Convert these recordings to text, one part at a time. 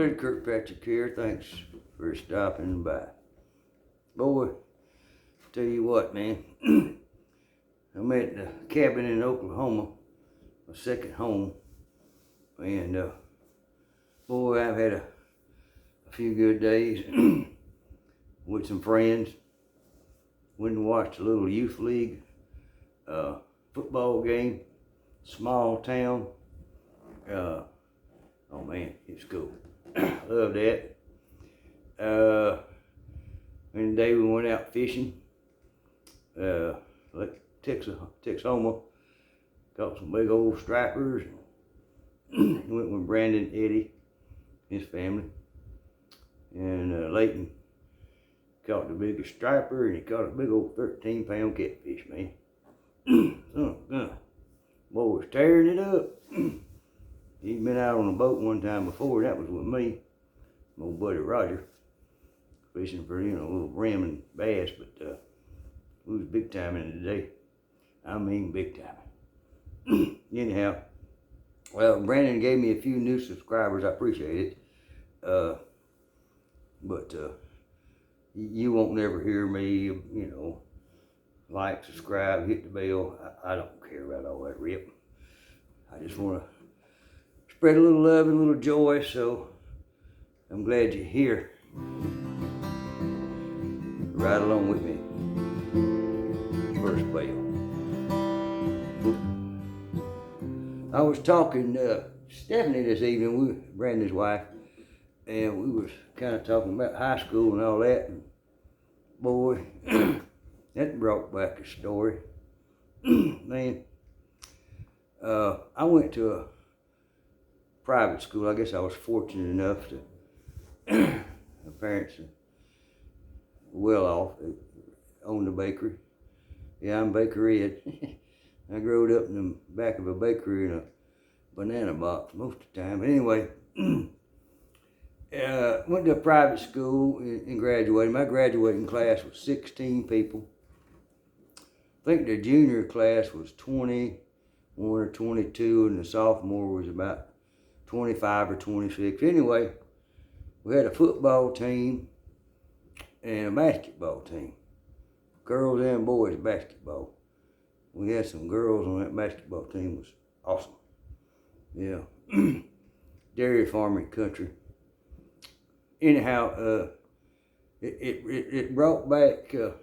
Little Kirkpatrick here. Thanks for stopping by. Boy, tell you what, man. I'm at the cabin in Oklahoma, my second home, and boy, I've had a few good days with some friends. Went and watched a little youth league football game, small town. Oh man, it's cool. Love that. And today we went out fishing. Like Texoma, caught some big old stripers. Went with Brandon, Eddie, his family, and Leighton caught the biggest striper, and he caught a big old 13-pound catfish, man. Boy was tearing it up. He'd been out on a boat one time before. That was with me, my old buddy Roger, fishing for, a little brim and bass, but we was big time in it today. I mean big time. Anyhow, well, Brandon gave me a few new subscribers. I appreciate it. But you won't never hear me, like, subscribe, hit the bell. I don't care about all that rip. I just want to spread a little love and a little joy, so I'm glad you're here. Ride along with me. First bell. I was talking to Stephanie this evening, Brandon's wife, and we was kind of talking about high school and all that. And boy, that brought back a story. Man, I went to a private school. I guess I was fortunate enough to, my parents were well off. They owned a bakery. Yeah, I'm Baker Ed. I grew up in the back of a bakery in a banana box most of the time. But anyway, went to a private school and graduated. My graduating class was 16 people. I think the junior class was 21 or 22, and the sophomore was about 25 or 26. Anyway, we had a football team and a basketball team. Girls and boys basketball. We had some girls on that basketball team. It was awesome. Yeah. Dairy farming country. Anyhow, it brought back a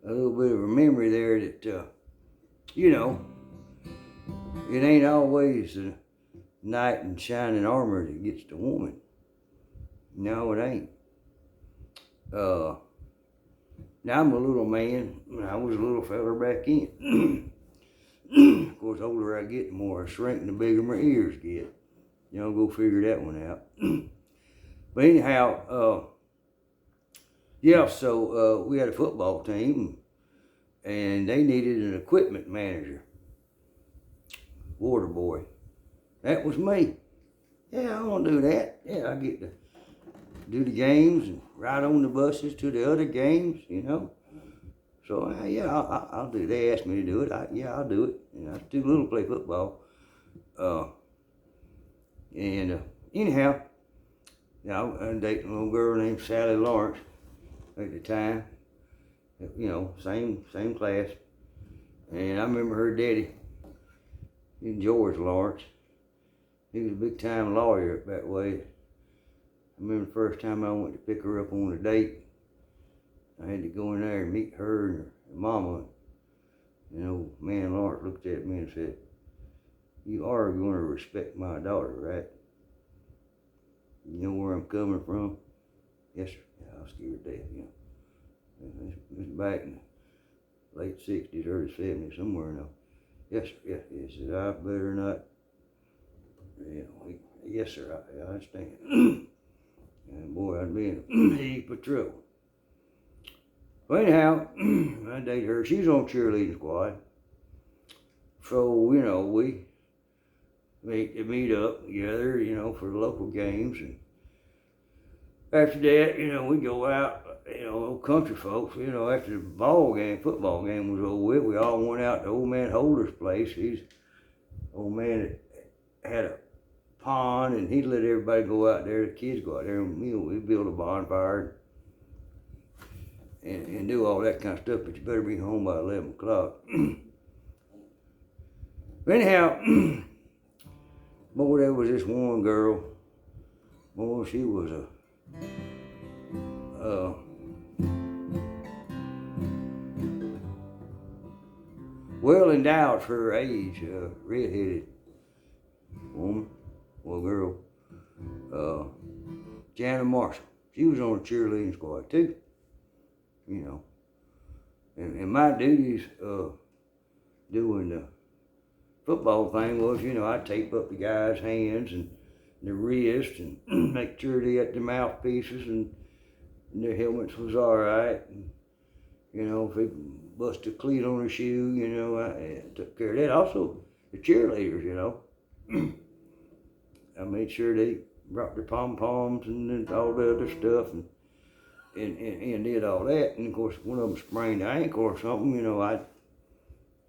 little bit of a memory there that, it ain't always the knight in shining armor that gets the woman. No, it ain't. Now I'm a little man, and I was a little feller back in. Of course, the older I get, the more I shrink, and the bigger my ears get. Go figure that one out. But anyhow, so we had a football team, and they needed an equipment manager. Water boy. That was me. Yeah, I want to do that. Yeah, I get to do the games and ride on the buses to the other games, So, I'll do it. They asked me to do it. I'll do it. I was too little to play football. Anyhow, I was dating a little girl named Sally Lawrence at the time. Same class. And I remember her daddy, George Lawrence. He was a big time lawyer up that way. I remember the first time I went to pick her up on a date. I had to go in there and meet her and her mama. Man Lawrence looked at me and said, "You are going to respect my daughter, right? You know where I'm coming from?" "Yes, sir." "Yeah, I was scared to death, This was back in the late 60s, early 70s, somewhere now. "Yes, sir." "Yeah." He said, "I better not." "Yes, sir, I understand." And boy, I'd be in a heap of trouble. Well, anyhow, I dated her. She was on cheerleading squad. So, we meet up together, for the local games. And after that, we go out, old country folks, after the football game was over with, we all went out to old man Holder's place. He's old man that had a pond, and he'd let everybody go out there, the kids go out there, and we'd build a bonfire and do all that kind of stuff, but you better be home by 11 o'clock. But anyhow, boy, there was this one girl. Boy, she was well endowed for her age, red-headed woman, well, girl, Jana Marshall. She was on the cheerleading squad too, you know. And my duties doing the football thing was, you know, I'd tape up the guys' hands and their wrists and make sure they got their mouthpieces and their helmets was all right. And, you know, if they bust a cleat on their shoe, you know, I took care of that. Also, the cheerleaders, you know. I made sure they brought their pom-poms and all the other stuff and did all that. And, of course, one of them sprained the ankle or something, you know, I'd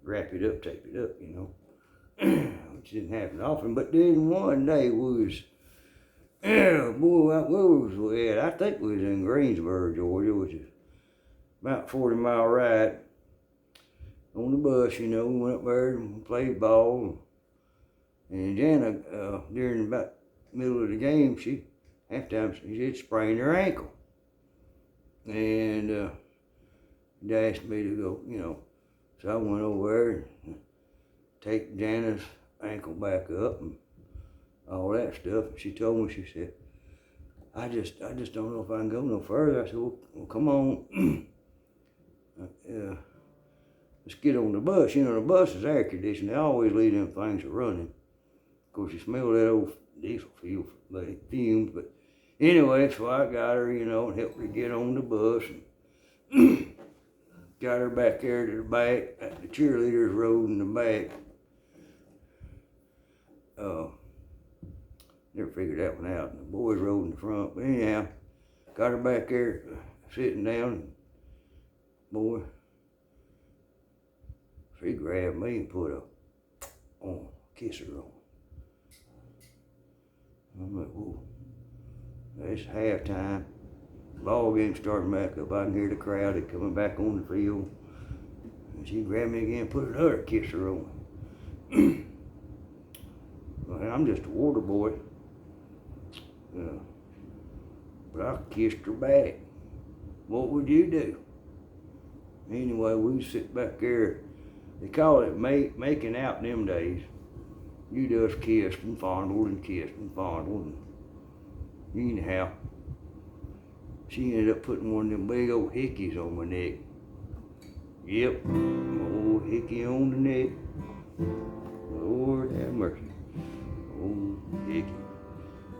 wrap it up, tape it up, you know. Which didn't happen often. But then one day we was, boy, where was we at? I think we was in Greensboro, Georgia, which is about a 40-mile ride on the bus, you know. We went up there and played ball. And Jana, during about the middle of the game, halftime, she had sprained her ankle. And they asked me to go, you know. So I went over there and take Jana's ankle back up and all that stuff. And she told me, she said, I just don't know if I can go no further. I said, well come on. Let's get on the bus. You know, the bus is air conditioned. They always leave them things running. Of course, you smell that old diesel fumes. But anyway, so I got her, you know, and helped her get on the bus. And got her back there to the back. The cheerleaders rode in the back. Never figured that one out. And the boys rode in the front. But anyhow, got her back there sitting down. And boy, she grabbed me and put a kisser on. I'm like, whoa, it's halftime. Ball game starting back up. I can hear the crowd coming back on the field. And she grabbed me again and put another kisser on. Well, I'm just a water boy. But I kissed her back. What would you do? Anyway, we sit back there. They call it making out in them days. You just kissed and fondled and kissed and fondled. And anyhow, she ended up putting one of them big old hickeys on my neck. Yep, old hickey on the neck. Lord have mercy. Old hickey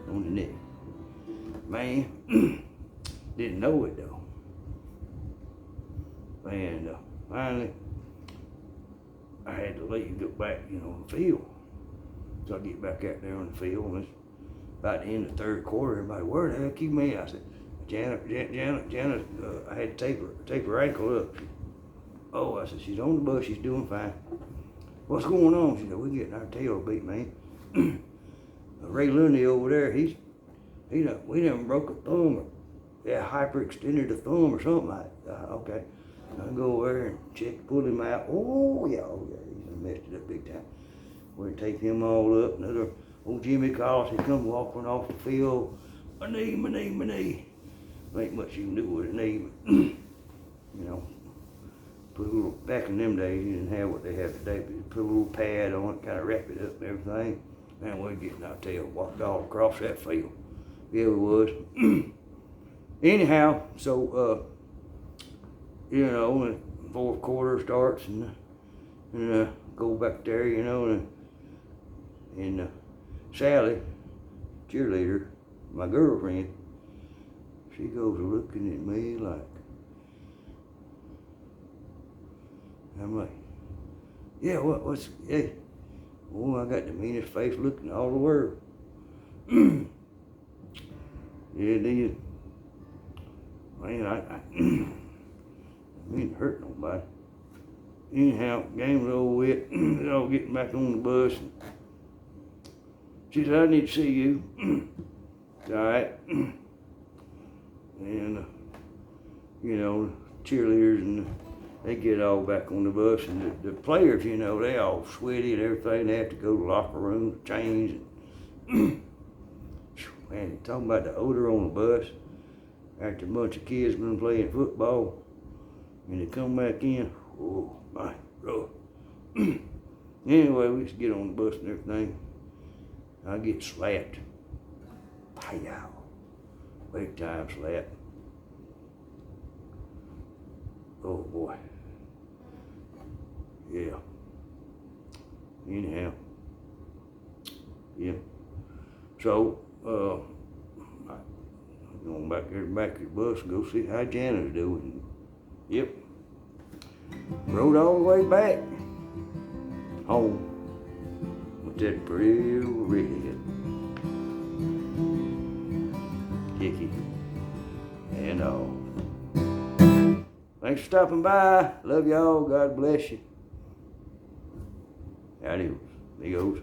on the neck. Man, didn't know it though. And finally, I had to leave, go back, you know, on the field. So I get back out there on the field, and it's about the end of the third quarter. Everybody, where the heck you mean? I said, Janet, I had to tape her ankle up. Oh, I said, she's on the bus, she's doing fine. What's going on? She said, we're getting our tail beat, man. Ray Lundy over there, we done broke a thumb, or hyperextended a thumb or something like that. Okay. I go over there and check, pull him out. Oh yeah, he's messed it up big time. We take him all up. Another old Jimmy Collins, he come walking off the field. My knee. There ain't much you can do with a knee, but you know, put a little, back in them days, you didn't have what they have today, but you put a little pad on it, kind of wrap it up and everything. Man, we're getting our tail walked all across that field. Yeah, we was. Anyhow, so, you know, when the fourth quarter starts and go back there, you know, and Sally, cheerleader, my girlfriend, she goes looking at me like, I'm like, yeah, hey, oh, I got the meanest face look in all the world. Yeah, do you? Man, I didn't hurt nobody. Anyhow, game was over with. They all getting back on the bus. She said, I need to see you. All right. And, you know, cheerleaders and they get all back on the bus, and the players, you know, they all sweaty and everything. They have to go to the locker room, change. And man, talking about the odor on the bus after a bunch of kids been playing football, and they come back in. Oh my God. Anyway, we used to get on the bus and everything. I get slapped. Pow. Big time slap. Oh boy. Yeah. Anyhow. Yeah. So, I'm going back there back to the bus and go see how Janet's doing. Yep. Rode all the way back home with that pretty redhead, Hickie, and all. Thanks for stopping by. Love y'all. God bless you. Adios, amigos.